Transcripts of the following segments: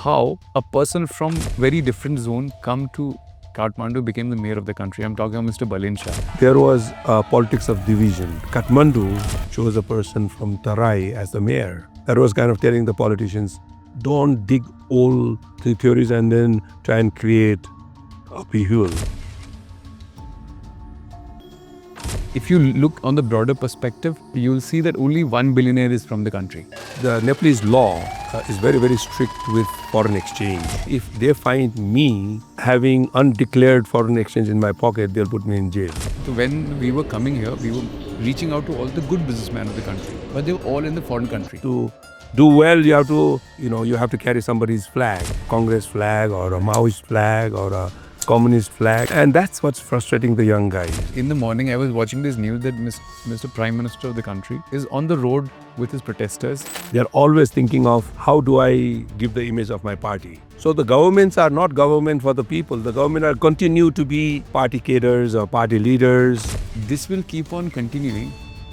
how a person from very different zone come to Kathmandu, became the mayor of the country. I'm talking about Mr. Balendra Shah. There was a politics of division. Kathmandu chose a person from Tarai as the mayor. That was kind of telling the politicians, don't dig all the theories and then try and create upheaval. If you look on the broader perspective, you'll see that only one billionaire is from the country. The Nepalese law is very, very strict with foreign exchange. If they find me having undeclared foreign exchange in my pocket, they'll put me in jail. So when we were coming here, we were reaching out to all the good businessmen of the country, but they were all in the foreign country. To do well, you have to carry somebody's flag, Congress flag or a Maoist flag or a communist flag, and that's what's frustrating the young guys. In the morning, I was watching this news that Mr. Prime Minister of the country is on the road with his protesters. They're always thinking of how do I give the image of my party. So the governments are not government for the people. The government are continue to be party cadres or party leaders. This will keep on continuing,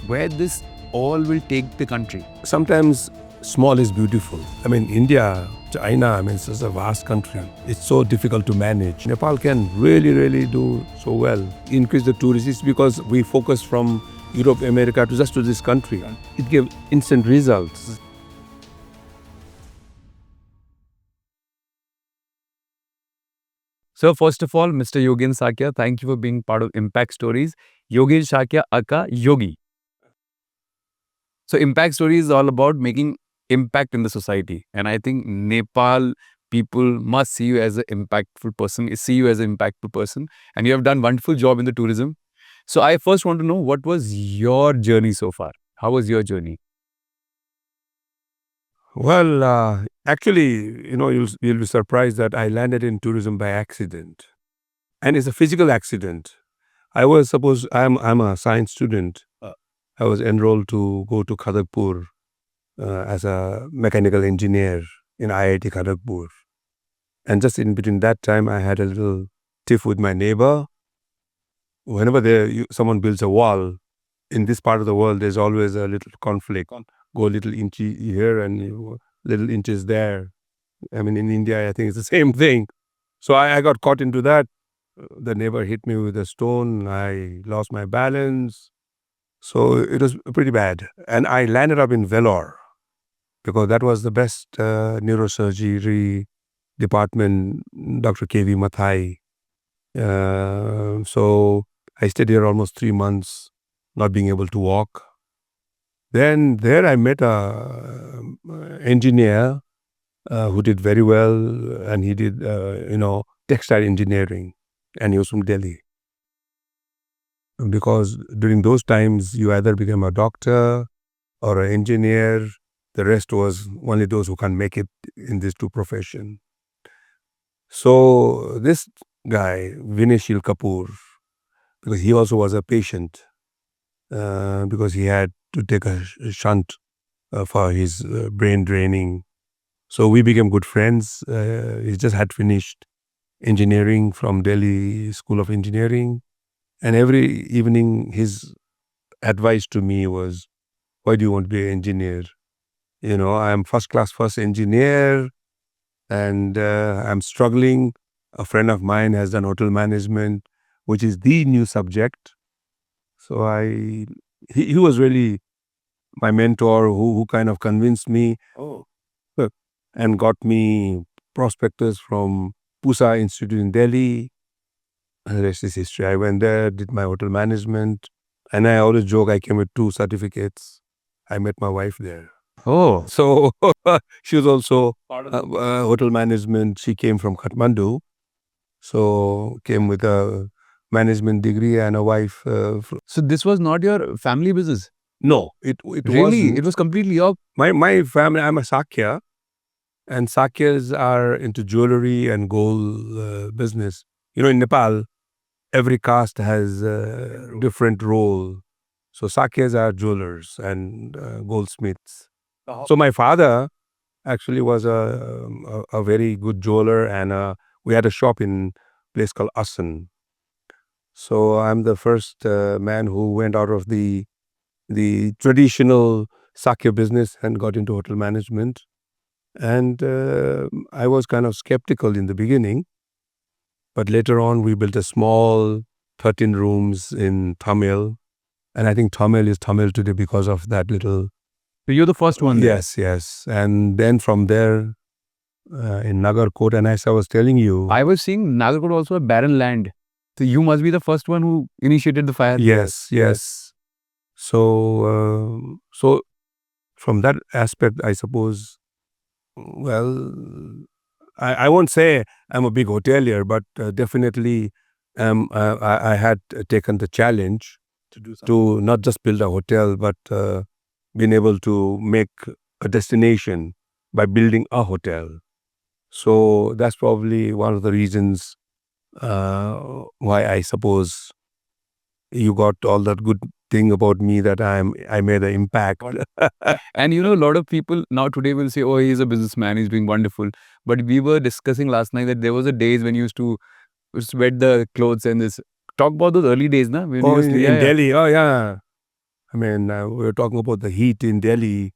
where this all will take the country. Sometimes small is beautiful. I mean, India, China, it's such a vast country. It's so difficult to manage. Nepal can really do so well. Increase the tourists because we focus from Europe, America to just to this country. It gave instant results. So first of all, Mr. Yogendra Sakya, thank you for being part of Impact Stories. Yogendra Sakya aka Yogi. So Impact Stories is all about making impact in the society. And I think Nepal people must see you as an impactful person, and you have done wonderful job in the tourism. So I first want to know, what was your journey so far? How was your journey? Well, actually, you'll be surprised that I landed in tourism by accident. And it's a physical accident. I'm a science student. I was enrolled to go to Kharagpur as a mechanical engineer in IIT Kharagpur. And just in between that time, I had a little tiff with my neighbor. Whenever someone builds a wall, in this part of the world, there's always a little conflict. Go a little inch here and little inches there. I mean, in India, I think it's the same thing. So I got caught into that. The neighbor hit me with a stone. I lost my balance. So it was pretty bad. And I landed up in Vellore, because that was the best neurosurgery department, Dr. K.V. Mathai. So I stayed here almost 3 months, not being able to walk. Then there I met a engineer who did very well, and he did, textile engineering, and he was from Delhi. Because during those times, you either became a doctor or an engineer. The rest was only those who can make it in these two professions. So this guy, Vineshil Kapoor, because he also was a patient, because he had to take a shunt for his brain draining. So we became good friends. He just had finished engineering from Delhi School of Engineering. And every evening his advice to me was, why do you want to be an engineer? I am first engineer, and I'm struggling. A friend of mine has done hotel management, which is the new subject. So he was really my mentor who kind of convinced me and got me prospectors from Pusa Institute in Delhi. And the rest is history. I went there, did my hotel management, and I always joke I came with 2 certificates. I met my wife there. Oh, So she was also hotel management. She came from Kathmandu, so came with a management degree and a wife. so this was not your family business? No, it Really? wasn't. It was completely your... My family. I'm a Sakya, and Sakyas are into jewelry and gold business. In Nepal, every caste has a different role. So Sakyas are jewelers and goldsmiths. So my father actually was a very good jeweler, and we had a shop in a place called Asan. So I'm the first man who went out of the traditional Sakya business and got into hotel management. And I was kind of skeptical in the beginning, but later on we built a small 13 rooms in Tamil. And I think Tamil is Tamil today because of that little. So you're the first one there. Yes, yes. And then from there, in Nagarkot, and as I was telling you, I was seeing Nagarkot also a barren land. So you must be the first one who initiated the fire. yes, yes. So from that aspect, I suppose, well, I won't say I'm a big hotelier, but definitely I had taken the challenge to not just build a hotel, but been able to make a destination by building a hotel. So that's probably one of the reasons why I suppose you got all that good thing about me that I made an impact. And a lot of people now today will say, oh, he's a businessman, he's doing wonderful. But we were discussing last night that there was a days when you used to sweat the clothes and this. Talk about those early days, na? When Oh, you used to, in Delhi, oh yeah. I mean, we were talking about the heat in Delhi.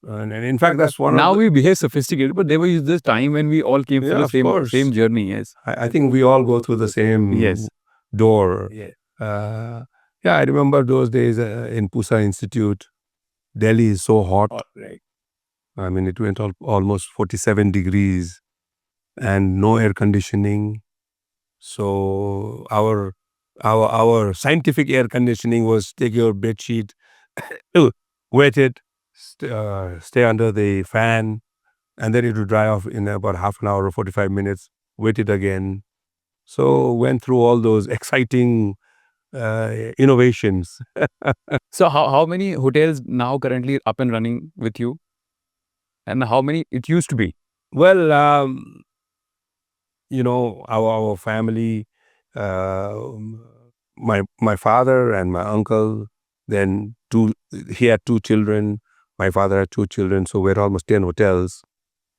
And in fact, that's one now of the, we behave sophisticated, but there was this time when we all came Yeah, for the of course. same journey. Yes. I think we all go through the same Yes. door. Yeah, I remember those days in Pusa Institute. Delhi is so hot. Right. I mean, it went almost 47 degrees and no air conditioning. So our scientific air conditioning was take your bed sheet, wet it, stay under the fan, and then it would dry off in about half an hour or 45 minutes, wet it again. So went through all those exciting innovations. So how many hotels now currently up and running with you? And how many it used to be? Well, our family, uh, my father and my uncle, then he had two children. My father had two children, so we're almost 10 hotels,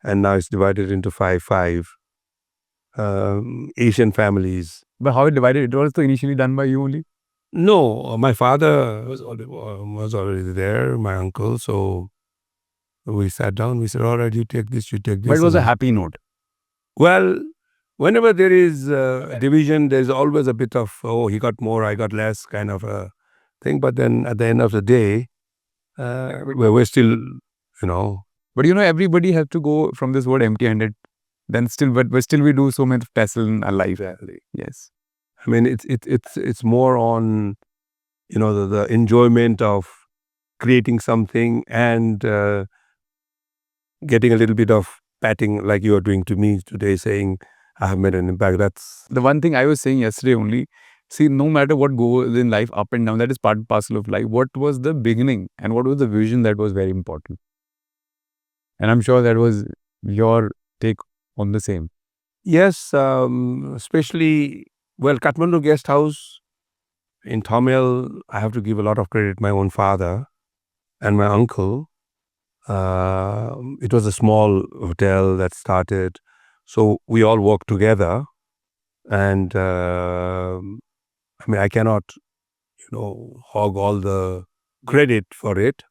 and now it's divided into five Asian families. But how it divided? It was initially done by you only? No, my father was already there, my uncle. So we sat down. We said, "All right, you take this, you take this." But it was a and- happy note. Well, whenever there is division, there's always a bit of, oh, he got more, I got less, kind of a thing. But then at the end of the day, we're still, But everybody has to go from this word empty-handed. Then still, but still we do so much tassel in our life. Exactly. Yes. I mean, it's more on, the enjoyment of creating something and getting a little bit of patting like you are doing to me today, saying I have made an impact. That's The one thing I was saying yesterday only, see, no matter what goes in life, up and down, that is part and parcel of life. What was the beginning and what was the vision that was very important? And I'm sure that was your take on the same. yes, especially Kathmandu Guest House in Tamil. I have to give a lot of credit my own father and my uncle. It was a small hotel that started, so we all worked together, and I mean I cannot hog all the credit for it.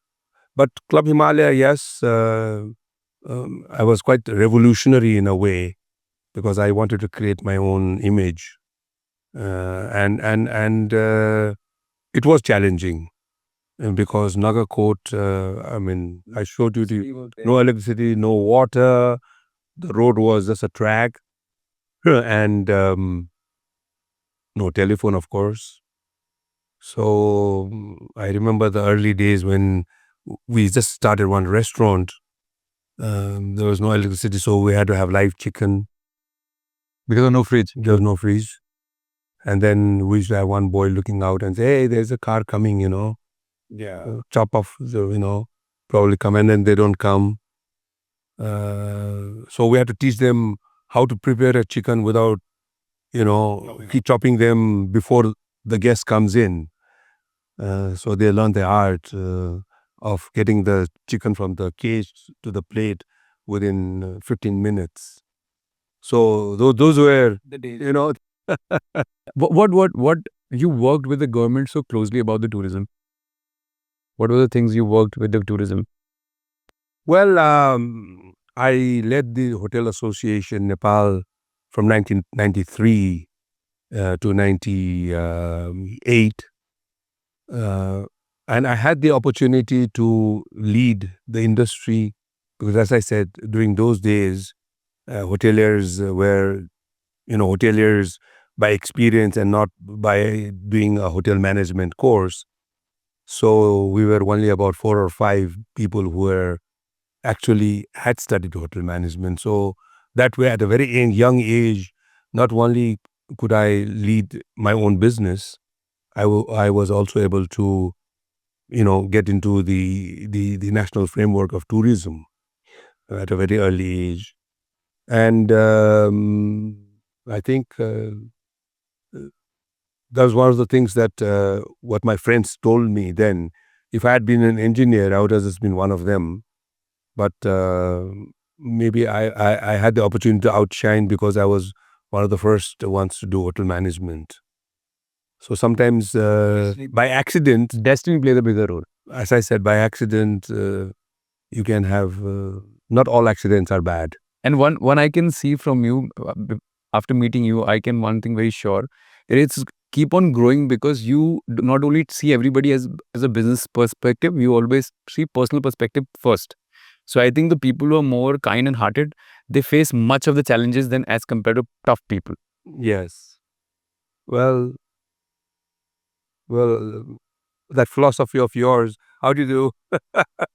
But Club Himalaya, yes, I was quite revolutionary in a way because I wanted to create my own image, and it was challenging because Nagarkot, I mean, I showed you no electricity, no water, the road was just a track, and no telephone, of course. So I remember the early days when we just started one restaurant. There was no electricity, so we had to have live chicken. Because of no fridge. There was no fridge. And then we used to have one boy looking out and say, hey, there's a car coming, chop off, probably come, and then they don't come. So we had to teach them how to prepare a chicken without, keep chopping them before the guest comes in. So they learned the art of getting the chicken from the cage to the plate within 15 minutes. So those were the days. What you worked with the government so closely about the tourism? What were the things you worked with the tourism? Well, I led the Hotel Association Nepal from 1993 to 98. And I had the opportunity to lead the industry because, as I said, during those days, hoteliers were, hoteliers by experience and not by doing a hotel management course. So we were only about 4 or 5 people who were actually had studied hotel management. So that way, at a very young age, not only could I lead my own business, I was also able to, get into the national framework of tourism at a very early age. And I think that was one of the things that what my friends told me then. If I had been an engineer, I would have just been one of them. But maybe I had the opportunity to outshine because I was one of the first ones to do hotel management. So sometimes by accident, Destiny plays a bigger role. as I said, by accident, you can have, not all accidents are bad. And one I can see from you after meeting you, I can one thing very sure. It's keep on growing because you not only see everybody as a business perspective, you always see personal perspective first. So I think the people who are more kind and hearted, they face much of the challenges than as compared to tough people. Yes. Well, that philosophy of yours, how do you do?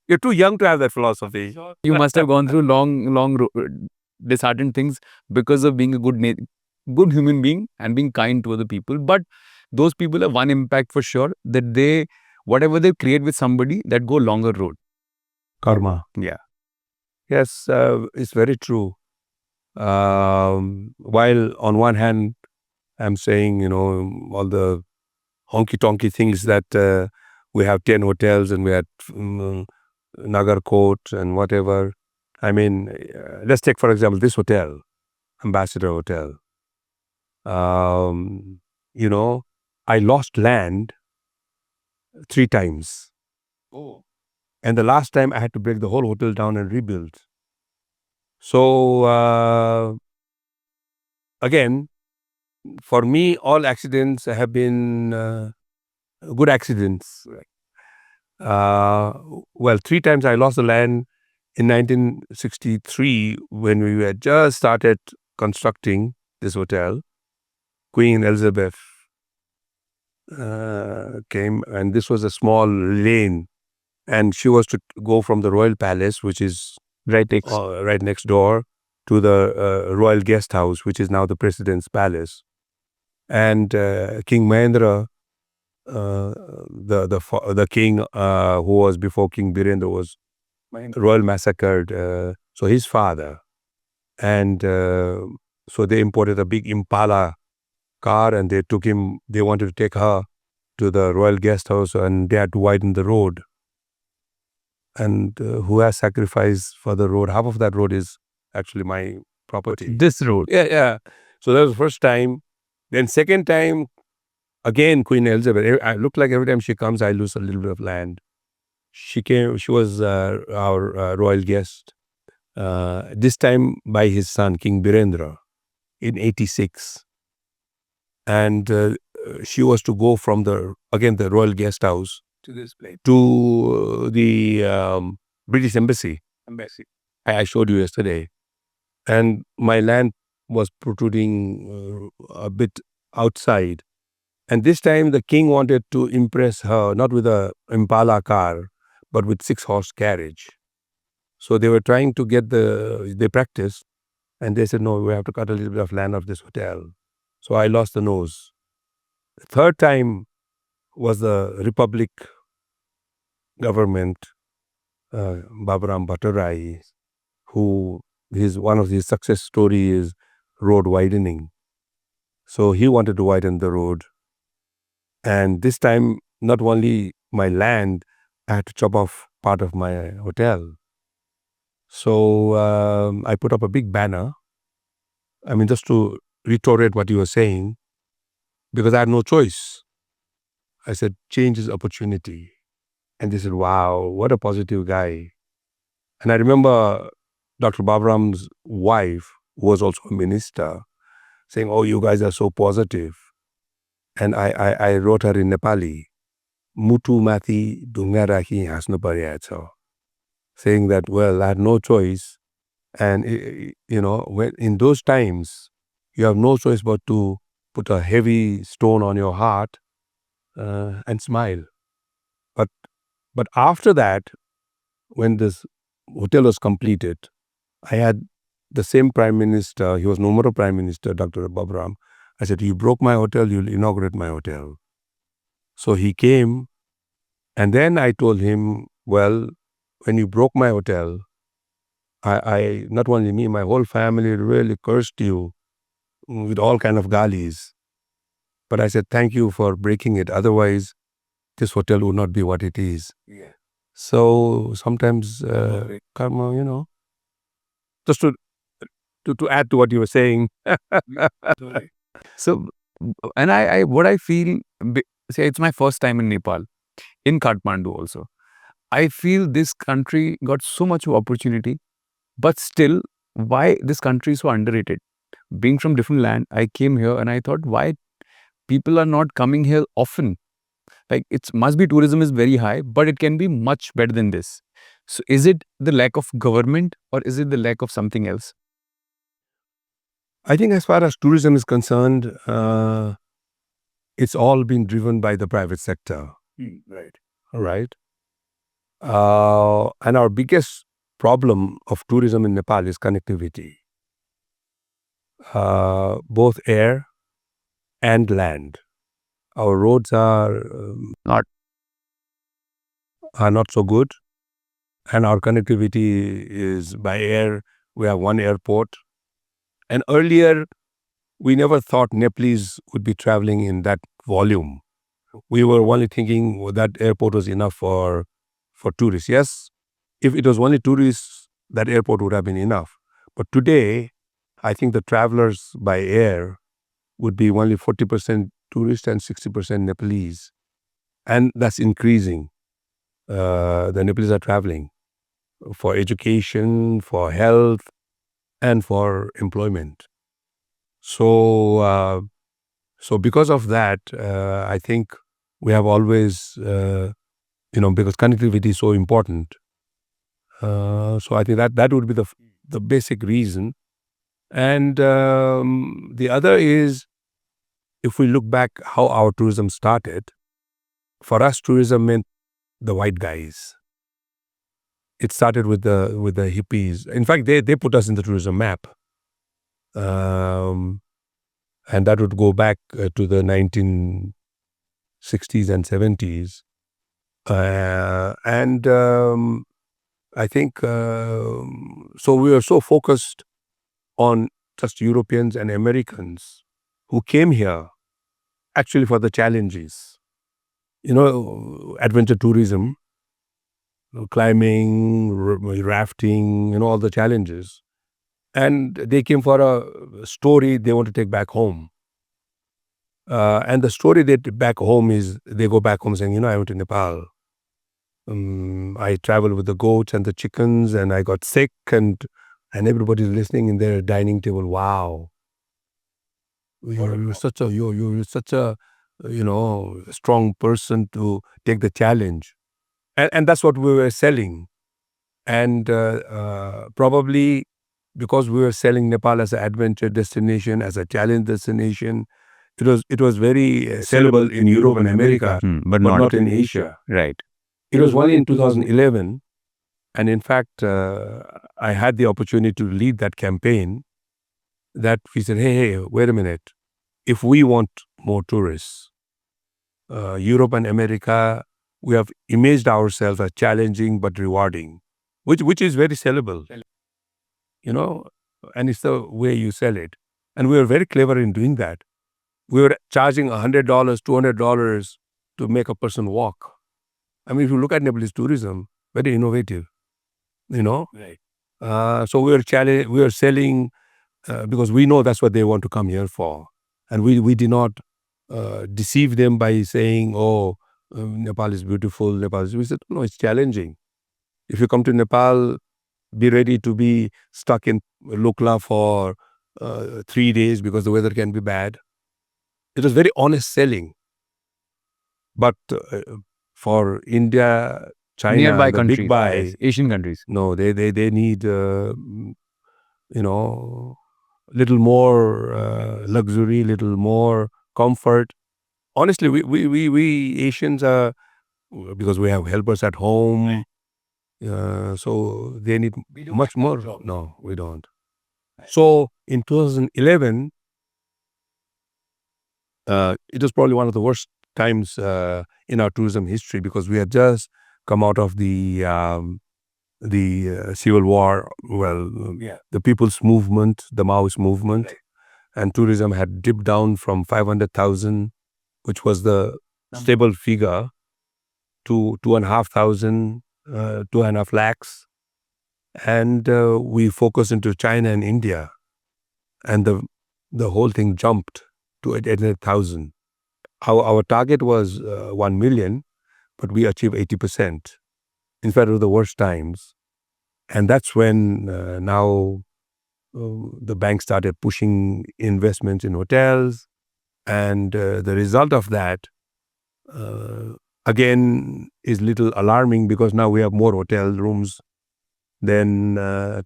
You're too young to have that philosophy. You must have gone through long disheartened things because of being a good human being and being kind to other people. But those people have one impact for sure, that they whatever they create with somebody, that go longer road. Karma. Yeah. Yes, it's very true. While on one hand, I'm saying, all the honky tonky things that we have 10 hotels and we had Nagar Court and whatever. I mean, let's take, for example, this hotel, Ambassador Hotel. You know, I lost land 3 times. Oh. And the last time I had to break the whole hotel down and rebuild. So, again, for me, all accidents have been good accidents. Well, 3 times I lost the land in 1963 when we had just started constructing this hotel. Queen Elizabeth came, and this was a small lane, and she was to go from the Royal Palace, which is right next door, to the Royal Guest House, which is now the President's Palace. And King Mahendra, the king who was before King Birendra, was royal massacred. So his father, and so they imported a big Impala car, and they wanted to take her to the royal guest house, and they had to widen the road. And who has sacrificed for the road? Half of that road is actually my property. This road. Yeah. So that was the first time. Then second time, again, Queen Elizabeth. I look like every time she comes, I lose a little bit of land. She came. She was our royal guest. This time by his son, King Birendra, in 86. And she was to go from the royal guest house To this place. to the British Embassy. I showed you yesterday. And my land was protruding a bit outside. And this time the king wanted to impress her, not with a Impala car, but with 6-horse carriage. So they were trying to get they practiced, and they said, no, we have to cut a little bit of land of this hotel. So I lost the nose. The third time was the Republic government, Baburam Bhattarai, who one of his success story is road widening. So he wanted to widen the road. And this time, not only my land, I had to chop off part of my hotel. So I put up a big banner. I mean, just to reiterate what you were saying, because I had no choice. I said, change is opportunity. And they said, wow, what a positive guy. And I remember Dr. Baburam's wife, who was also a minister, saying, "Oh, you guys are so positive." And I wrote her in Nepali, "Mutu mathi dunga rakhi hasnu pareको छ," saying that, well, I had no choice. And, when, in those times, you have no choice but to put a heavy stone on your heart and smile. But after that, when this hotel was completed, I had the same prime minister. He was no more a prime minister, Dr. Baburam. I said, "You broke my hotel, you'll inaugurate my hotel." So he came, and then I told him, "Well, when you broke my hotel, I not only me, my whole family really cursed you with all kind of galis. But I said, thank you for breaking it. Otherwise, this hotel would not be what it is." Yeah. So sometimes karma, just to add to what you were saying. So, and I what I feel, say it's my first time in Nepal, in Kathmandu also. I feel this country got so much of opportunity, but still, why this country is so underrated? Being from different land, I came here and I thought, why people are not coming here often? Like, it must be tourism is very high, but it can be much better than this. So, is it the lack of government or is it the lack of something else? I think as far as tourism is concerned, it's all been driven by the private sector. Right. Right. And our biggest problem of tourism in Nepal is connectivity, both air and land. Our roads Not are not so good, and our connectivity is by air. We have one airport, and earlier we never thought Nepalese would be traveling in that volume. We were only thinking that airport was enough for tourists. Yes, if it was only tourists, that airport would have been enough. But today, I think the travelers by air would be only 40% tourists and 60% Nepalese. And that's increasing. The Nepalese are traveling for education, for health, and for employment. So, because of that, I think we have always, because connectivity is so important. So I think that would be the basic reason. And the other is, if we look back how our tourism started, for us, tourism meant the white guys. It started with the hippies. In fact, they put us in the tourism map, and that would go back to the 1960s and 70s. And I think so. We were so focused on just Europeans and Americans who came here actually for the challenges. Adventure tourism, climbing, rafting, all the challenges. And they came for a story they want to take back home. And the story they take back home is they go back home saying, I went to Nepal. I traveled with the goats and the chickens, and I got sick, and everybody's listening in their dining table. Wow, you're such a strong person to take the challenge, and that's what we were selling. And probably because we were selling Nepal as an adventure destination, as a challenge destination, it was very sellable in Europe and America, but not in Asia. Right. It was only in 2011, and in fact, I had the opportunity to lead that campaign, that we said, hey, wait a minute. If we want more tourists, Europe and America, we have imaged ourselves as challenging but rewarding, which is very sellable, and it's the way you sell it. And we were very clever in doing that. We were charging $100, $200 to make a person walk. I mean, if you look at Nepalese tourism, very innovative, Right. So we were selling because we know that's what they want to come here for. And we did not deceive them by saying, oh, Nepal is beautiful. We said, no, it's challenging. If you come to Nepal, be ready to be stuck in Lukla for 3 days because the weather can be bad. It was very honest selling. But for India, China, Nearby the big countries, buy, yes, Asian countries. no, they need little more luxury, little more comfort. Honestly, we Asians are, because we have helpers at home, so they need much more. No, we don't. So in 2011, it was probably one of the worst times in our tourism history, because we had just come out of the civil war. Well, the people's movement, the Maoist movement, and tourism had dipped down from 500,000, which was the stable figure, to 2,500, 2.5 lakhs. And we focused into China and India, and the whole thing jumped to 800,000. Our target was 1 million, but we achieved 80%. In fact, it was the worst times. And that's when now the bank started pushing investments in hotels. And the result of that, again, is little alarming, because now we have more hotel rooms than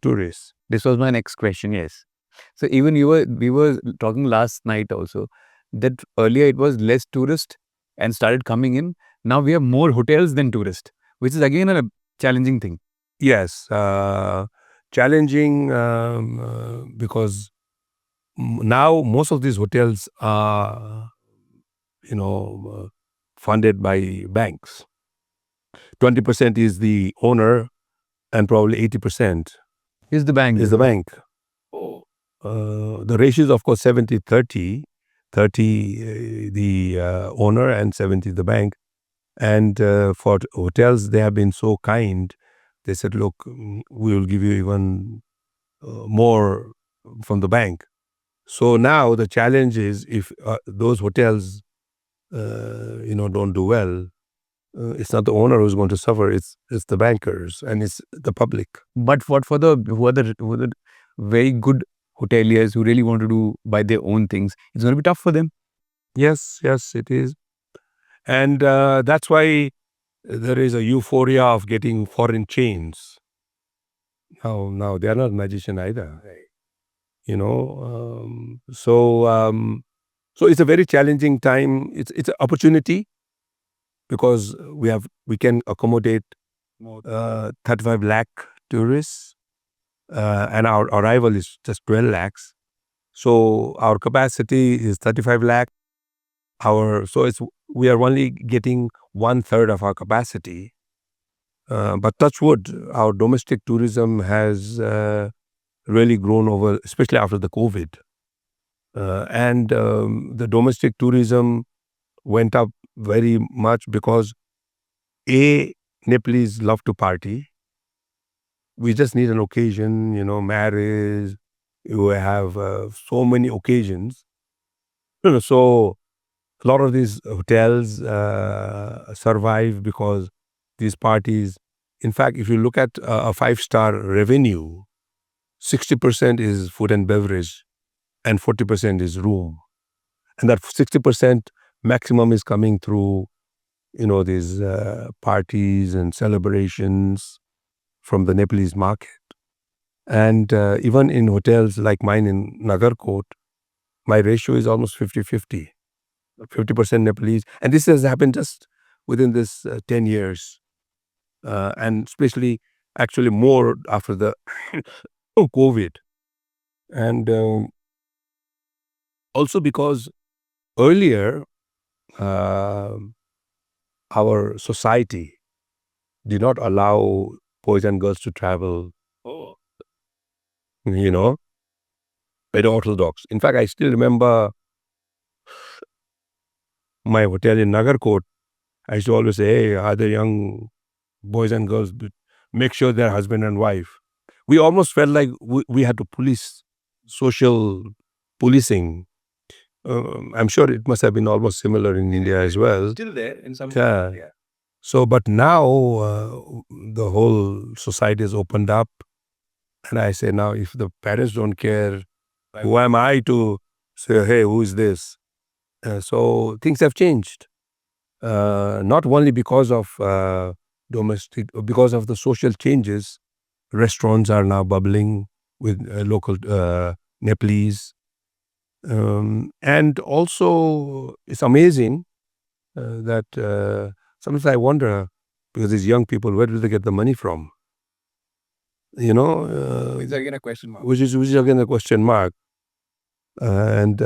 tourists. This was my next question, yes. So even we were talking last night also that earlier it was less tourist and started coming in. Now we have more hotels than tourists, which is again a challenging thing. Yes, challenging, because now most of these hotels are, funded by banks. 20% is the owner, and probably 80% Is the bank. is the bank. The ratio is, of course, 70-30. 30 the owner, and 70 the bank. And for hotels, they have been so kind. They said, look, we will give you even more from the bank. So now the challenge is, if those hotels don't do well, it's not the owner who's going to suffer, it's the bankers and it's the public. But what for the who are the very good hoteliers who really want to do by their own things, it's going to be tough for them. Yes, it is. And that's why there is a euphoria of getting foreign chains. Now they are not magician either. So it's a very challenging time. It's an opportunity, because we can accommodate 35 lakh tourists, and our arrival is just 12 lakhs. So our capacity is 35 lakh. We are only getting 1/3 of our capacity. But touch wood, our domestic tourism has really grown over, especially after the COVID. And the domestic tourism went up very much because Nepalese love to party. We just need an occasion, marriage. You have so many occasions. So a lot of these hotels survive because these parties. In fact, if you look at a 5-star revenue, 60% is food and beverage, and 40% is room. And that 60% maximum is coming through, these parties and celebrations from the Nepalese market. And even in hotels like mine in Nagarkot, my ratio is almost 50-50. 50% Nepalese. And this has happened just within this 10 years. And especially, actually, more after the COVID. And also because earlier, our society did not allow boys and girls to travel, very orthodox. In fact, I still remember my hotel in Nagarkot. I used to always say, hey, other young boys and girls, make sure they're husband and wife. We almost felt like we had to police, social policing. I'm sure it must have been almost similar in India as well. Still there in some. Yeah. So, but now the whole society has opened up. And I say, now, if the parents don't care, who am I to say, hey, who is this? So things have changed. Not only because of because of the social changes. Restaurants are now bubbling with local Nepalese. And also, it's amazing that sometimes I wonder, because these young people, where do they get the money from? It's again a question mark. Which is again a question mark. And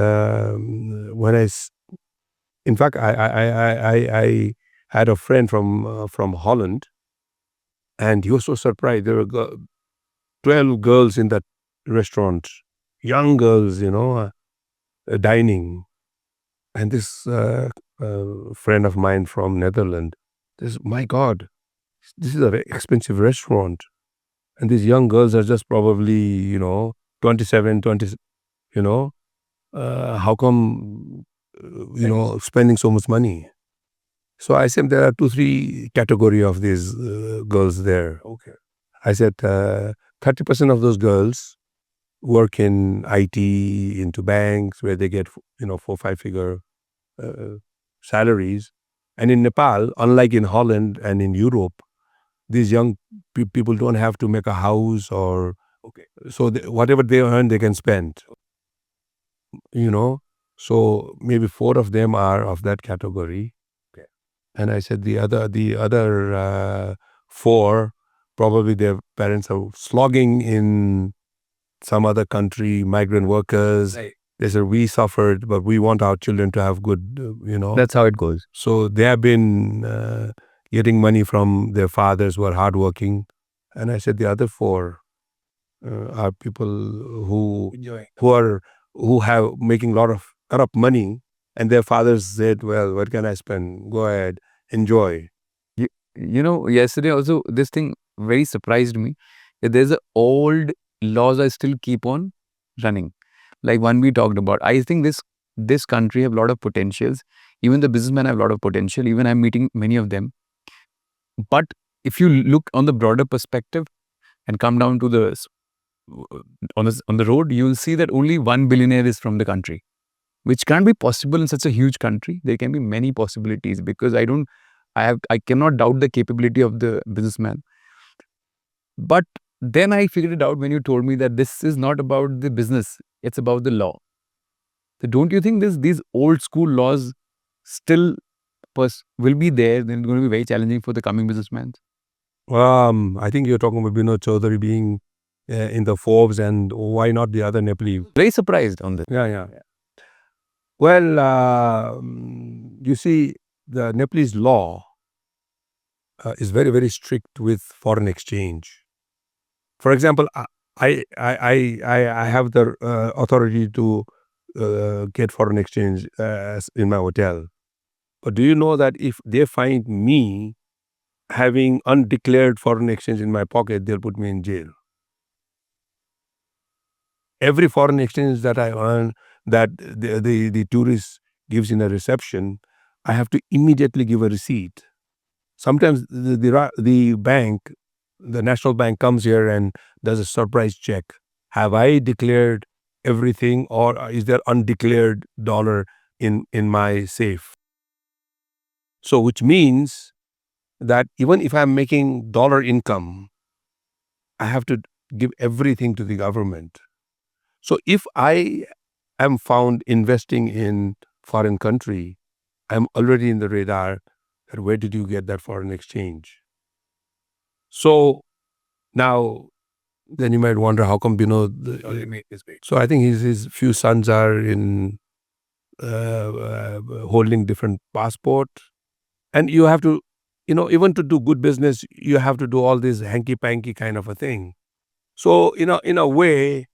in fact, I had a friend from Holland, and he was so surprised. There were 12 girls in that restaurant, young girls, dining. And this friend of mine from Netherlands, my God, this is a very expensive restaurant. And these young girls are just probably, 27, 20, how come, spending so much money? So I said, there are 2, 3 category of these girls there. Okay. I said, 30% of those girls work in IT, into banks, where they get, 4, 5 figure salaries. And in Nepal, unlike in Holland and in Europe, these young people don't have to make a house or, okay, so whatever they earn, they can spend. So maybe 4 of them are of that category. Okay. And I said the other 4, probably their parents are slogging in some other country, migrant workers. Right. They said, we suffered, but we want our children to have good, That's how it goes. So they have been getting money from their fathers who are hardworking. And I said the other 4 are people who Enjoying. who have making a lot of money, and their fathers said, well, what can I spend? Go ahead, enjoy. Yesterday also this thing very surprised me. There's a old laws I still keep on running. Like one we talked about. I think this country have a lot of potentials. Even the businessmen have a lot of potential. Even I'm meeting many of them. But if you look on the broader perspective and come down to on the road, you'll see that only 1 billionaire is from the country, which can't be possible in such a huge country. There can be many possibilities because I cannot doubt the capability of the businessman. But then I figured it out when you told me that this is not about the business, it's about the law. So don't you think these old school laws still will be there? Then it's going to be very challenging for the coming businessmen. I think you're talking about Binod Chaudhary being in the Forbes, and why not the other Nepali? Very surprised on this. Yeah. Well, you see, the Nepalese law is very, very strict with foreign exchange. For example, I have the authority to get foreign exchange in my hotel. But do you know that if they find me having undeclared foreign exchange in my pocket, they'll put me in jail? Every foreign exchange that I earn, that the tourist gives in a reception, I have to immediately give a receipt. Sometimes the bank, the national bank, comes here and does a surprise check. Have I declared everything, or is there undeclared dollar in my safe? So which means that even if I'm making dollar income, I have to give everything to the government. So if I am found investing in foreign country, I'm already in the radar that where did you get that foreign exchange? So now, then you might wonder, how come so I think his few sons are in holding different passport, and you have to, even to do good business, you have to do all this hanky panky kind of a thing. So in a way,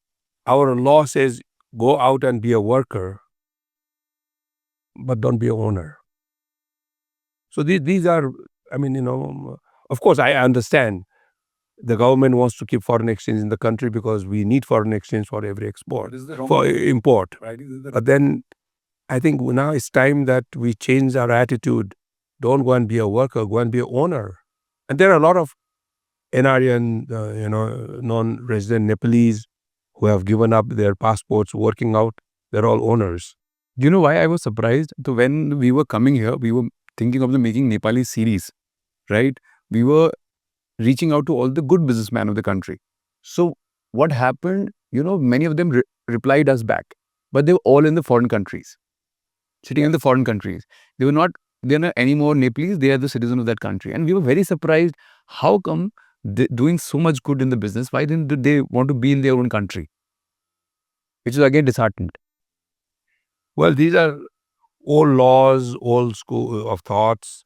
our law says go out and be a worker, but don't be an owner. So these are, of course, I understand the government wants to keep foreign exchange in the country because we need foreign exchange for every export, for import. Right? But then I think now it's time that we change our attitude. Don't go and be a worker, go and be an owner. And there are a lot of NRN, non-resident Nepalese who have given up their passports, working out. They're all owners. You know why I was surprised? So when we were coming here, we were thinking of the making Nepali series, right? We were reaching out to all the good businessmen of the country. So what happened? Many of them replied us back, but they were all in the foreign countries, sitting in the foreign countries. They were not. They're not anymore Nepalese. They are the citizen of that country, and we were very surprised. How come they doing so much good in the business? Why didn't they want to be in their own country? Which is again disheartened. Well, these are old laws, old school of thoughts.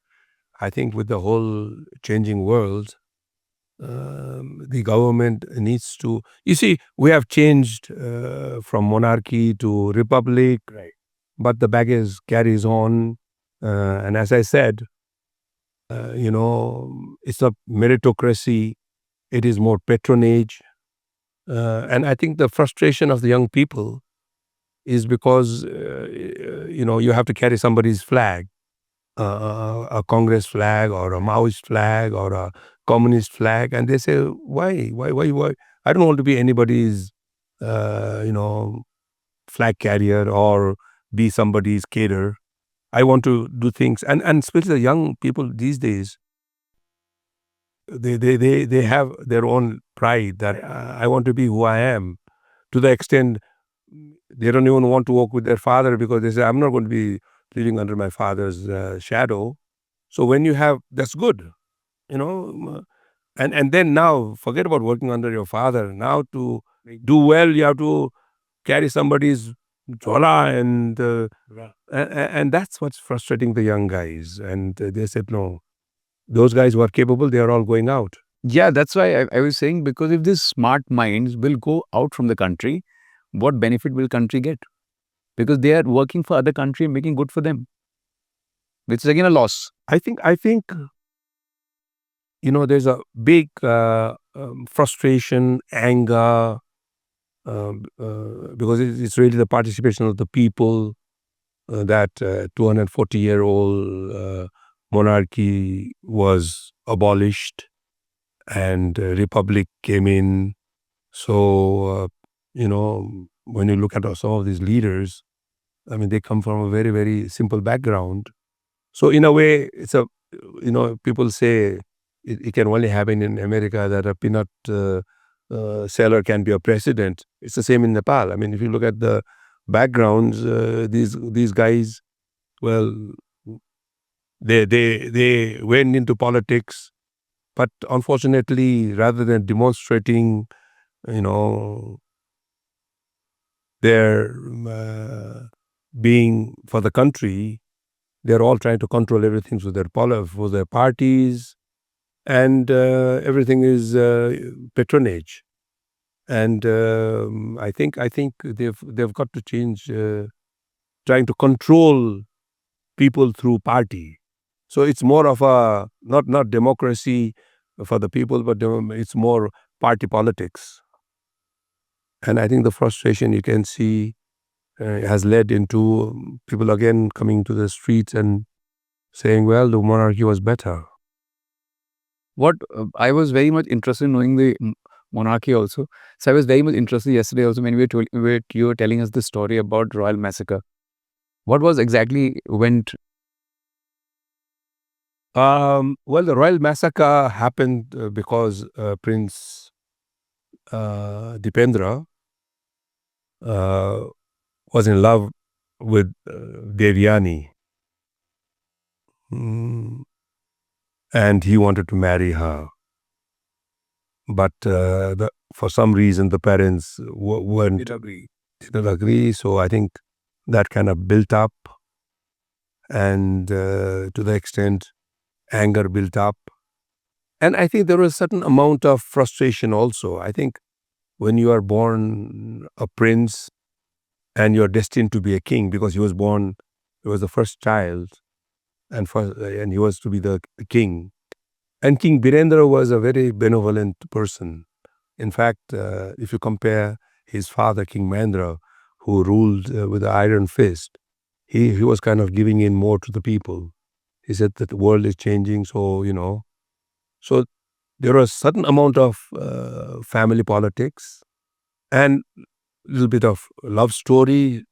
I think with the whole changing world, the government needs to. You see, we have changed from monarchy to republic, Right. but the baggage carries on. And as I said, it's a meritocracy. It is more patronage. And I think the frustration of the young people is because, you have to carry somebody's flag, a Congress flag or a Maoist flag or a communist flag. And they say, why? I don't want to be anybody's, flag carrier or be somebody's caterer. I want to do things. And especially the young people these days, they have their own pride that I want to be who I am, to the extent they don't even want to walk with their father because they say, I'm not going to be living under my father's shadow. So when you have, that's good, you know. And then now, forget about working under your father. Now to do well, you have to carry somebody's jhola, and that's what's frustrating the young guys. And they said, no, those guys who are capable, they are all going out. Yeah, that's why I was saying, because if these smart minds will go out from the country, what benefit will country get? Because they are working for other country and making good for them, which is again a loss. I think there's a big frustration, anger, because it's really the participation of the people, that 240-year-old monarchy was abolished and republic came in. So, when you look at some of these leaders, I mean, they come from a very, very simple background. So in a way, people say it can only happen in America that a peanut seller can be a president. It's the same in Nepal. I mean, if you look at the backgrounds, these guys, well, they went into politics, but unfortunately, rather than demonstrating, you know, their being for the country, they're all trying to control everything for their parties, and everything is patronage. And I think they've got to change, trying to control people through party. So it's more of a not democracy for the people, but it's more party politics. And I think the frustration you can see has led into people again coming to the streets and saying, well, the monarchy was better. What I was very much interested in knowing the monarchy also. So I was very much interested yesterday also when you were telling us the story about royal massacre. What was exactly went? Well, the royal massacre happened because Prince Dipendra uh, was in love with Devyani. Mm, and he wanted to marry her. But for some reason, the parents didn't agree. So I think that kind of built up, and to the extent anger built up. And I think there was a certain amount of frustration also. I think when you are born a prince and you're destined to be a king, because he was the first child, and he was to be the king. And King Birendra was a very benevolent person. In fact, if you compare his father, King Mahendra, who ruled with an iron fist, he was kind of giving in more to the people. He said that the world is changing, so there was a certain amount of family politics and a little bit of love story.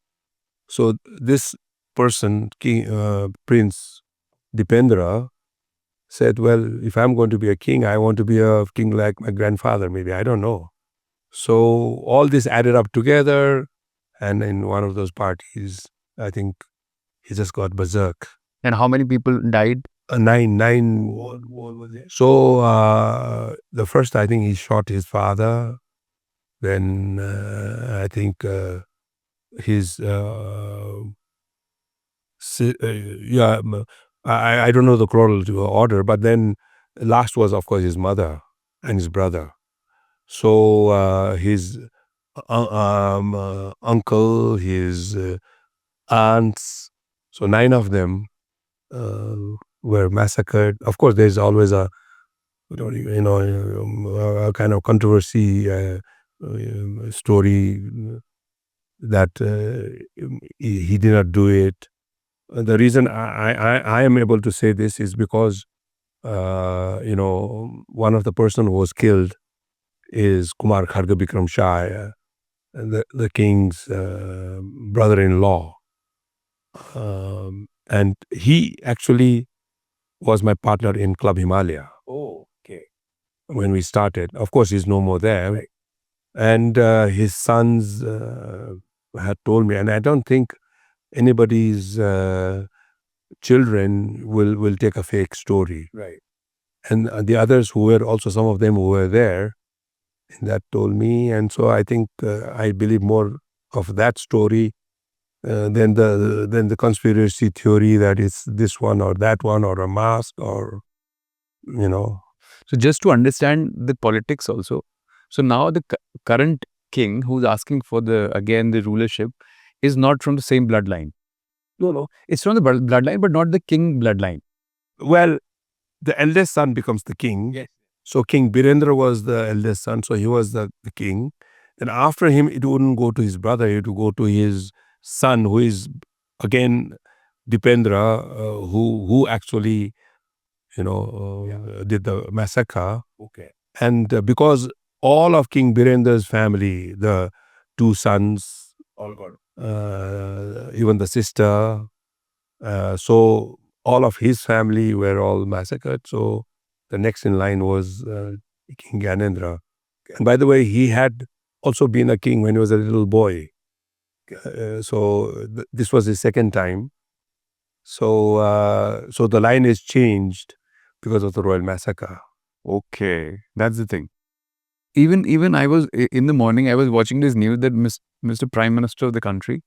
So this person, Prince Dipendra, said, well, if I'm going to be a king, I want to be a king like my grandfather, maybe, I don't know. So all this added up together, and in one of those parties, I think he just got berserk. And how many people died? Nine. What was it? So the first, I think he shot his father. Then I think his yeah, I don't know the chronological order, but then last was, of course, his mother and his brother. So his uncle, his aunts, so 9 of them uh, were massacred. Of course, there's always a a kind of controversy story that he did not do it. The reason I am able to say this is because one of the person who was killed is Kumar Kharga Bikram Shah, the king's brother-in-law, and he actually was my partner in Club Himalaya. Oh, okay. When we started, of course, he's no more there, right. And his sons had told me, and I don't think anybody's children will take a fake story, Right. and the others who were also, some of them who were there, that told me. And so I think I believe more of that story than the conspiracy theory that it's this one or that one or a mask or So just to understand the politics also. So now the current king who's asking for the rulership is not from the same bloodline. No. It's from the bloodline, but not the king bloodline. Well, the eldest son becomes the king. Yes. So King Birendra was the eldest son, so he was the king. Then after him, it wouldn't go to his brother, it would go to his son, who is again Dipendra, who actually did the massacre. Okay. And because all of King Birendra's family, the 2 sons, All got. even the sister, so all of his family were all massacred. So the next in line was King Gyanendra. And by the way, he had also been a king when he was a little boy. So this was his second time. So the line is changed because of the royal massacre. Okay, that's the thing. Even I was in the morning, I was watching this news that Mr. Prime Minister of the country,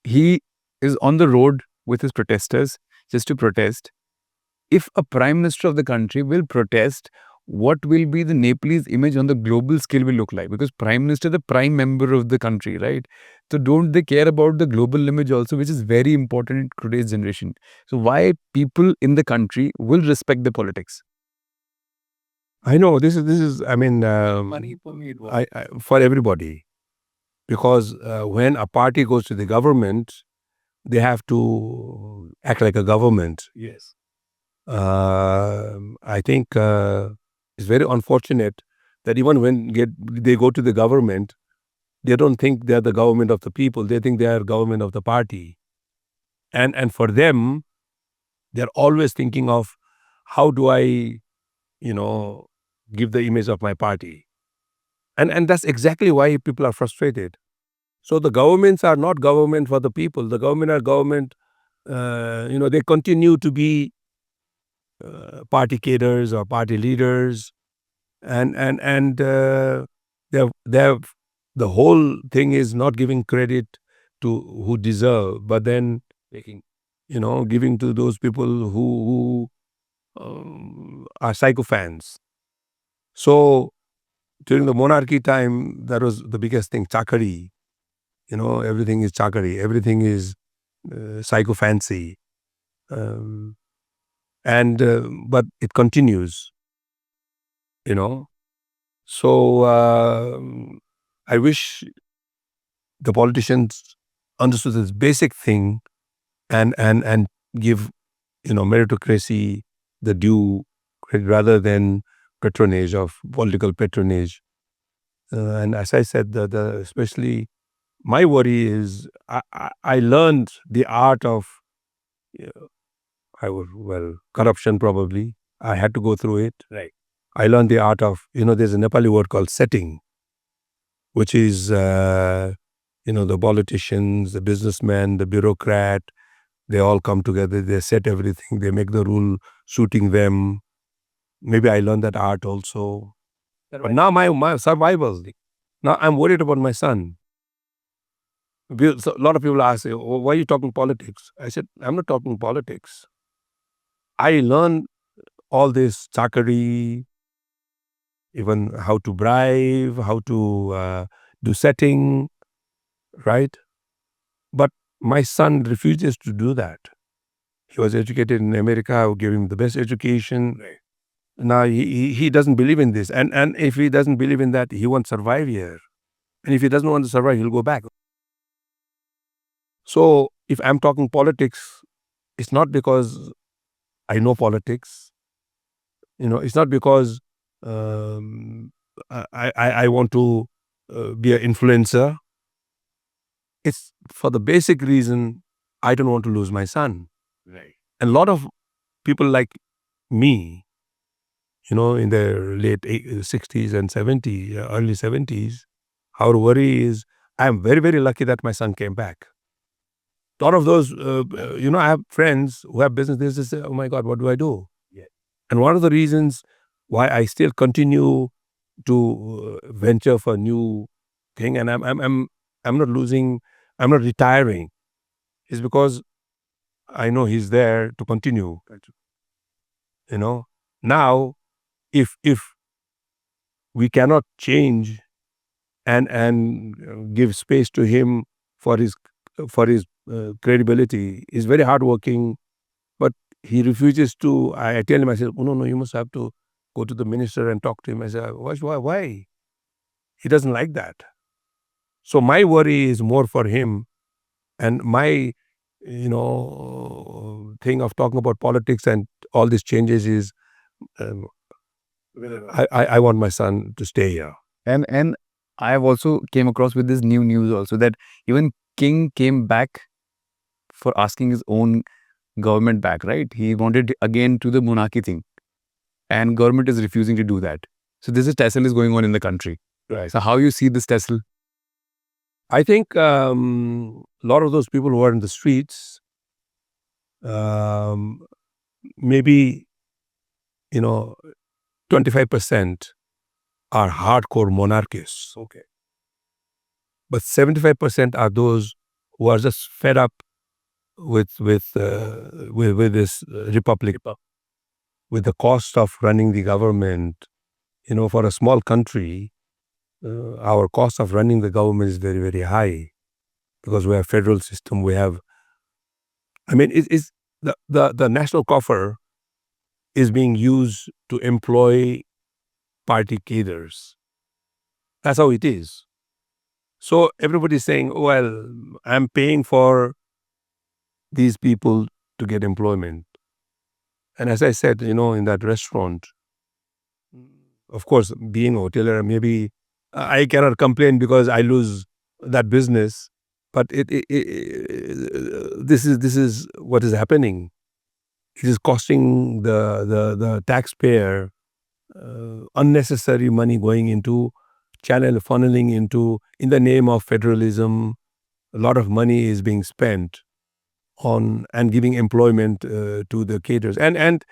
he is on the road with his protesters just to protest. If a prime minister of the country will protest, what will be the Nepalese image on the global scale will look like? Because prime minister, the prime member of the country, right? So don't they care about the global image also, which is very important in today's generation? So why people in the country will respect the politics? I know this is. I mean, Money for me, it was. for everybody, because when a party goes to the government, they have to act like a government. Yes. I think it's very unfortunate that even when they go to the government, they don't think they're the government of the people. They think they are government of the party, and for them, they're always thinking of how do I, give the image of my party, and that's exactly why people are frustrated. So the governments are not government for the people. The government are government. They continue to be party cadres or party leaders, and they have the whole thing is not giving credit to who deserve, but then making, giving to those people who are sycophants. So during the monarchy time, that was the biggest thing, chakari. Everything is chakari, everything is sycophancy, um, and but it continues. So I wish the politicians understood this basic thing, and give meritocracy the due credit rather than patronage, of political patronage. And as I said, especially my worry is I learned the art of corruption probably. I had to go through it. Right. I learned the art of, there's a Nepali word called setting, which is, the politicians, the businessmen, the bureaucrat, they all come together, they set everything, they make the rule suiting them. Maybe I learned that art also. But now my survival, now I'm worried about my son. So a lot of people ask, why are you talking politics? I said, I'm not talking politics. I learned all this chakari, even how to bribe, how to do setting, right? But my son refuses to do that. He was educated in America. I gave him the best education. Right. Now he doesn't believe in this. And if he doesn't believe in that, he won't survive here. And if he doesn't want to survive, he'll go back. So if I'm talking politics, it's not because I know politics. It's not because I want to be an influencer. It's for the basic reason I don't want to lose my son. Right. And a lot of people like me, in their late 60s and 70s, early 70s, our worry is, I'm very, very lucky that my son came back. A lot of those, I have friends who have business, they just say, oh my God, what do I do? Yeah. And one of the reasons why I still continue to venture for new thing, and I'm not losing, I'm not retiring, is because I know he's there to continue. Now, if we cannot change and give space to him for his credibility, he's very hardworking, but he refuses to. I tell him, I said, oh, no, you must have to go to the minister and talk to him. I said, why? He doesn't like that. So my worry is more for him, and my thing of talking about politics and all these changes is, I want my son to stay here. And I have also came across with this new news also that even King came back for asking his own government back, right? He wanted again to the monarchy thing, and government is refusing to do that. So this is tussle is going on in the country. Right. So how you see this tussle? I think a lot of those people who are in the streets, maybe 25% are hardcore monarchists. Okay. But 75% are those who are just fed up with this republic, with the cost of running the government. For a small country, our cost of running the government is very, very high, because we have federal system. We have, it's the national coffer is being used to employ party cadres. That's how it is. So everybody's saying, well, I'm paying for these people to get employment. And as I said, in that restaurant, of course, being a hotelier, maybe I cannot complain because I lose that business. But this is what is happening. It is costing the taxpayer unnecessary money, going into funneling into, in the name of federalism. A lot of money is being spent on and giving employment to the caterers, and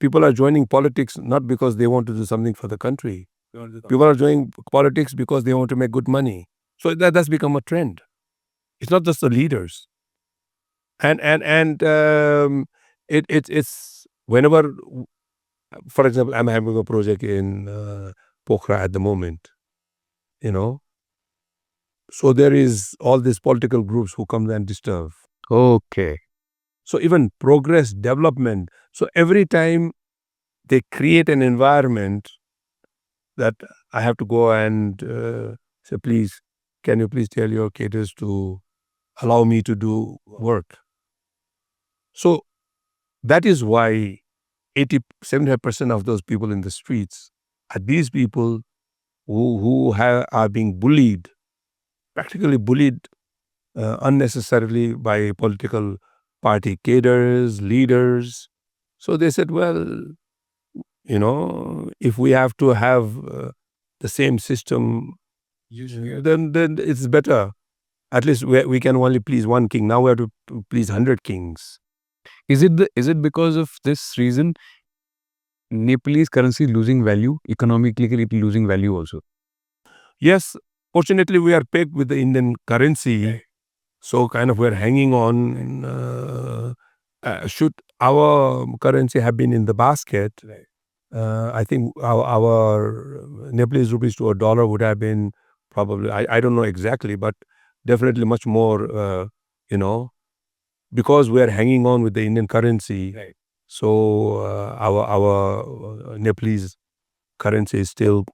people are joining politics not because they want to do something for the country. People are joining politics because they want to make good money. So that's become a trend. It's not just the leaders. It's whenever, for example, I'm having a project in Pokhara at the moment, so there is all these political groups who come and disturb. Okay. So even progress, development. So every time they create an environment that I have to go and say, please, can you please tell your caterers to allow me to do work? So that is why 75% of those people in the streets are these people are being bullied, practically bullied unnecessarily by political party cadres, leaders. So they said, well, if we have to have the same system, then it's better. At least we can only please one king. Now we have to please 100 kings. Is it because of this reason Nepalese currency losing value, economically losing value also? Yes, fortunately, we are pegged with the Indian currency. So kind of we're hanging on. Should our currency have been in the basket, I think our Nepalese rupees to a dollar would have been probably, I don't know exactly, but definitely much more, because we are hanging on with the Indian currency. Right. So our Nepalese currency is still,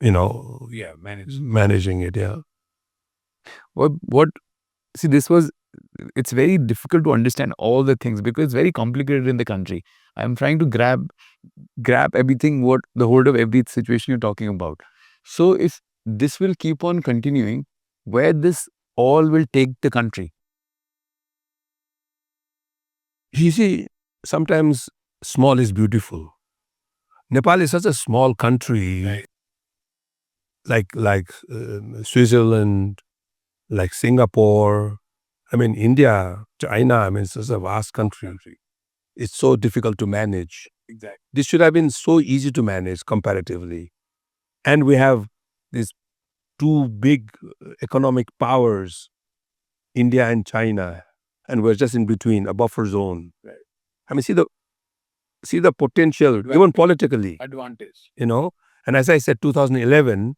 managing it. Yeah. What see, it's very difficult to understand all the things because it's very complicated in the country. I'm trying to grab everything, what the hold of every situation you're talking about. So if this will keep on continuing, where this all will take the country? You see, sometimes small is beautiful. Nepal is such a small country, right, like Switzerland, like Singapore. I mean, India, China. I mean, it's such a vast country. It's so difficult to manage. Exactly. This should have been so easy to manage comparatively. And we have these two big economic powers, India and China, and we're just in between, a buffer zone. Right. I mean, see the potential, even politically. Advantage. And as I said, 2011,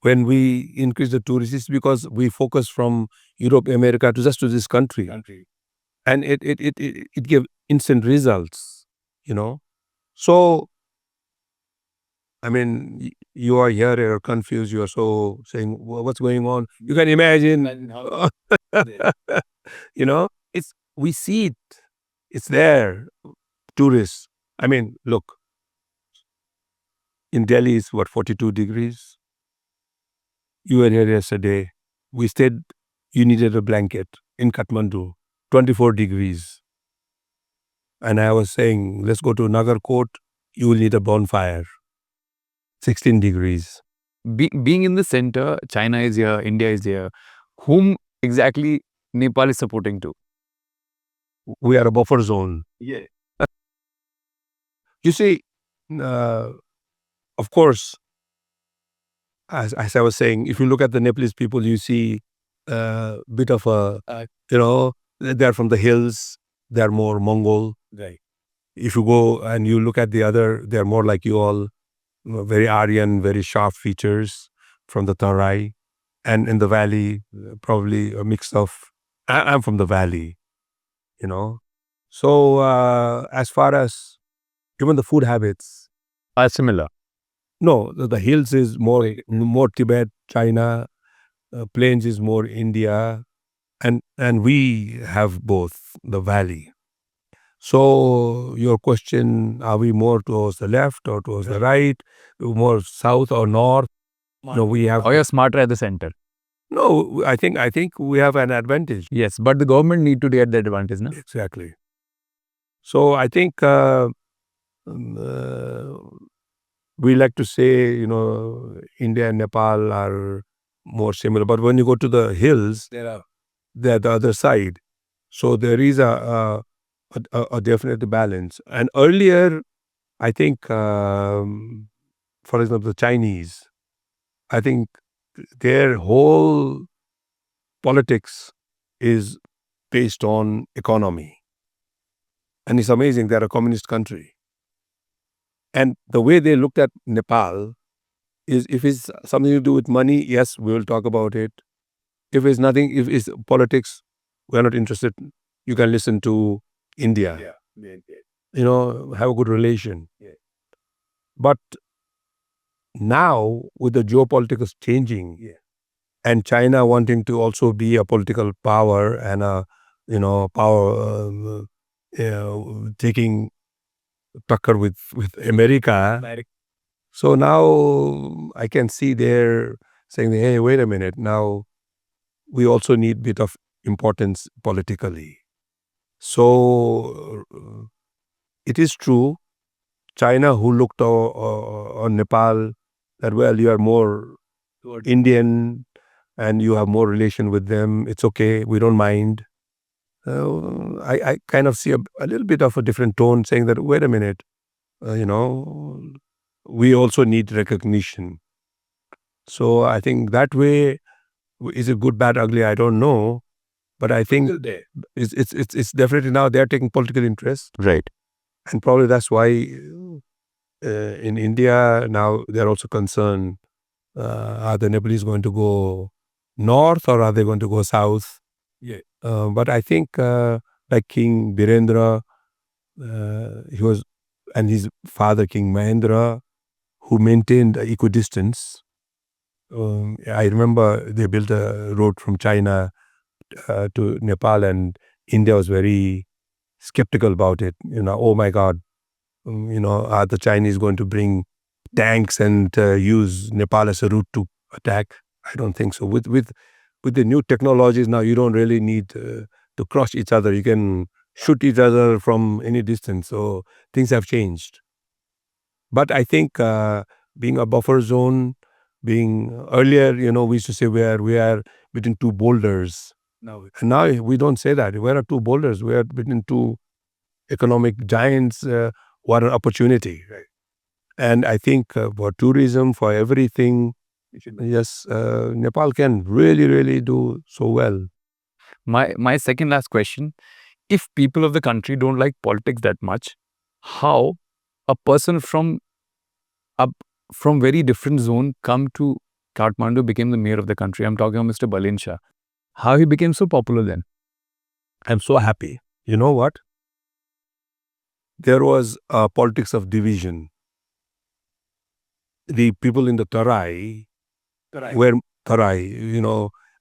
when we increased the tourists, it's because we focused from Europe, America to just to this country. And it gave instant results, So, I mean, you are here, you're confused, you are so saying, what's going on? You can imagine, we see it, it's there, tourists. I mean, look, in Delhi, it's what, 42 degrees? You were here yesterday. We stayed, you needed a blanket in Kathmandu, 24 degrees. And I was saying, let's go to Nagarkot, you will need a bonfire, 16 degrees. Being in the center, China is here, India is here. Whom exactly Nepal is supporting to? We are a buffer zone. Yeah. You see, of course, as I was saying, if you look at the Nepalese people, you see a bit of they're from the hills, they're more Mongol. Right. If you go and you look at the other, they're more like you all, very Aryan, very sharp features from the Tarai. And in the valley, probably a mix of, I'm from the valley, So as far as even the food habits are similar. No, the hills is more Tibet, China, plains is more India, and we have both the valley. So your question, are we more towards the left or towards the right, more south or north? No, we have. Or you're smarter at the center. No, I think we have an advantage. Yes, but the government need to get the advantage, no? Exactly. So I think we like to say, India and Nepal are more similar. But when you go to the hills, they're the other side. So there is a definite balance. And earlier, I think, for example, the Chinese, I think their whole politics is based on economy. And it's amazing, they're a communist country. And the way they looked at Nepal is, if it's something to do with money, yes, we will talk about it. If it's nothing, if it's politics, we're not interested. You can listen to India. Have a good relation. Yeah. But now, with the geopolitics changing, and China wanting to also be a political power and a, power, taking tucker with America. So now I can see they're saying, hey, wait a minute, now we also need bit of importance politically. So it is true, China who looked on Nepal that, well, you are more Indian and you have more relation with them, it's okay, we don't mind. I kind of see a little bit of a different tone saying that, wait a minute, we also need recognition. So I think that way, is it good, bad, ugly? I don't know, but I think it's definitely now they're taking political interest, Right. and probably that's why in India now they're also concerned. Are the Nepalese going to go north or are they going to go south? Yeah. But I think like King Birendra, he was, and his father King Mahendra, who maintained equidistance. I remember they built a road from China to Nepal, and India was very skeptical about it. Oh my God, are the Chinese going to bring tanks and use Nepal as a route to attack? I don't think so. With the new technologies now, you don't really need to cross each other. You can shoot each other from any distance. So things have changed. But I think being a buffer zone, being earlier, we used to say we are between two boulders. And now we don't say that. We are two boulders. We are between two economic giants. What an opportunity, right? And I think for tourism, for everything, yes, Nepal can really, really do so well. My second last question: if people of the country don't like politics that much, how a person a from very different zone come to Kathmandu, became the mayor of the country? I'm talking about Mr. Balendra Shah. How he became so popular then? I'm so happy. You know what? There was a politics of division. The people in the Tarai were Tarai,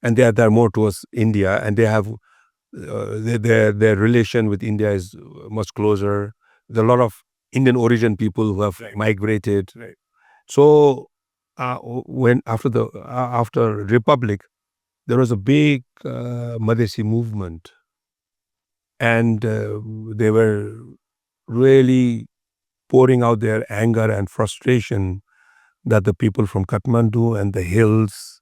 and they're more towards India, and they have their relation with India is much closer. There are a lot of Indian origin people who have migrated. Right. So when after Republic, there was a big Madhesi movement, and they were really pouring out their anger and frustration that the people from Kathmandu and the hills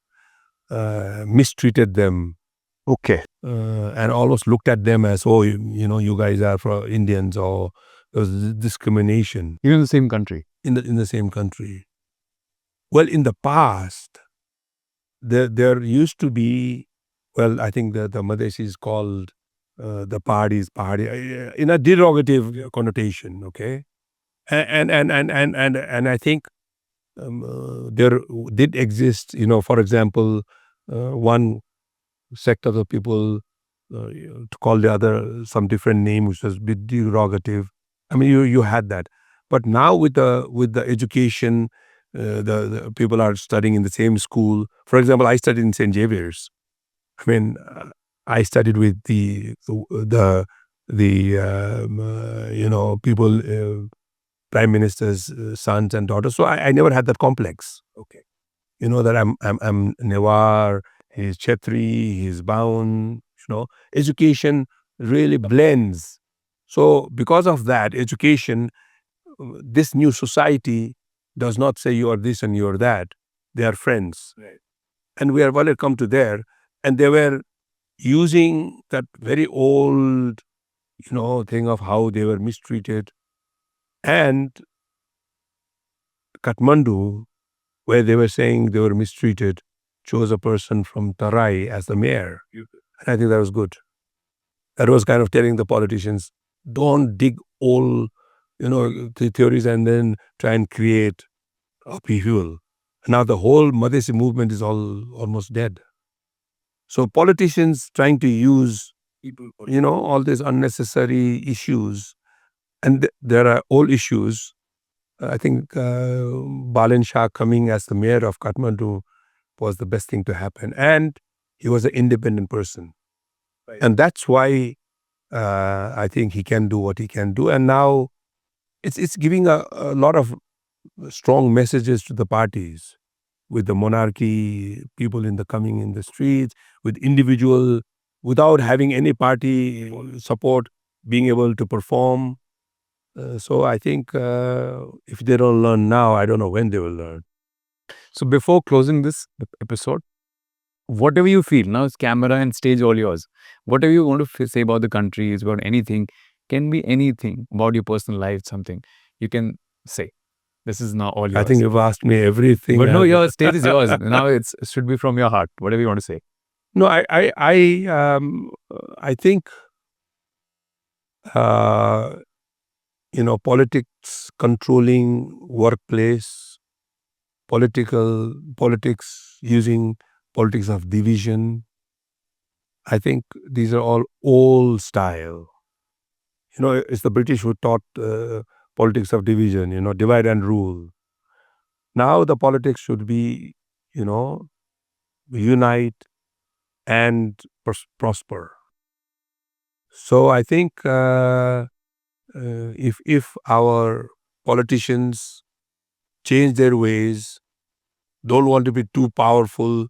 mistreated them. Okay. And almost looked at them as, oh, you guys are for Indians, or there was discrimination. Even in the same country. In the same country. Well, in the past, there used to be, well, I think the Madhesi is called the Pahadis, in a derogative connotation, okay? And I think there did exist, for example, one sect of the people to call the other some different name, which was a bit derogative. I mean, you had that, but now with the education, the people are studying in the same school. For example, I studied in St. Xavier's. I mean, I studied with the people, prime ministers' sons and daughters. So I never had that complex. Okay, that I'm Newar, he's Chetri, he's Baun. Education really blends. So because of that, education, this new society does not say you are this and you are that. They are friends. Right. And we are welcome to there. And they were using that very old, thing of how they were mistreated. And Kathmandu, where they were saying they were mistreated, chose a person from Tarai as the mayor. And I think that was good. That was kind of telling the politicians, don't dig all, the theories and then try and create upheaval. Now the whole Madhesi movement is almost dead. So politicians trying to use, all these unnecessary issues, and there are all issues. I think Balendra Shah coming as the mayor of Kathmandu was the best thing to happen. And he was an independent person. Right. And that's why I think he can do what he can do. And now it's giving a lot of strong messages to the parties, with the monarchy, people coming in the streets, with individual, without having any party support, being able to perform. So I think if they don't learn now, I don't know when they will learn. So before closing this episode, whatever you feel, now it's camera and stage all yours. Whatever you want to say about the countries, about anything, can be anything about your personal life, something you can say. This is now all I yours. think you've asked me everything. But no, your stage is yours. Now it should be from your heart. Whatever you want to say. No, I think uh, politics controlling workplace, politics using politics of division. I think these are all old style. It's the British who taught politics of division. Divide and rule. Now the politics should be, unite and prosper. So I think if our politicians change their ways, don't want to be too powerful,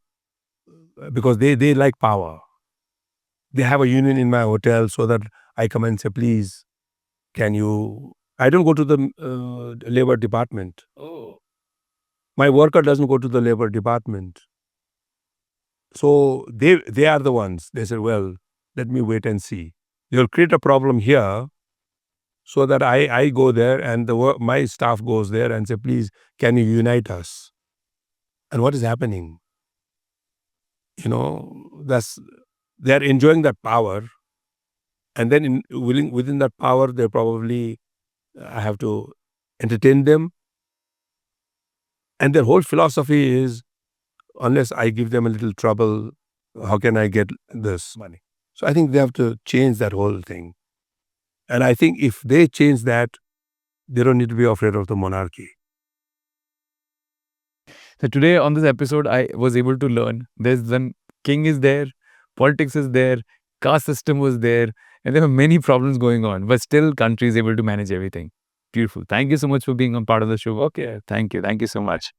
because they like power. They have a union in my hotel so that I come and say, please, can you? I don't go to the labor department. Oh. My worker doesn't go to the labor department. So they are the ones. They said, well, let me wait and see. They'll create a problem here so that I go there and my staff goes there and say, please, can you unite us? And what is happening? They're enjoying that power. And then within that power, they probably, I have to entertain them. And their whole philosophy is, unless I give them a little trouble, how can I get this money? So I think they have to change that whole thing. And I think if they change that, they don't need to be afraid of the monarchy. So today on this episode, I was able to learn there's the king is there, politics is there, caste system was there, and there were many problems going on, but still country is able to manage everything. Beautiful. Thank you so much for being a part of the show. Okay. Thank you. Thank you so much.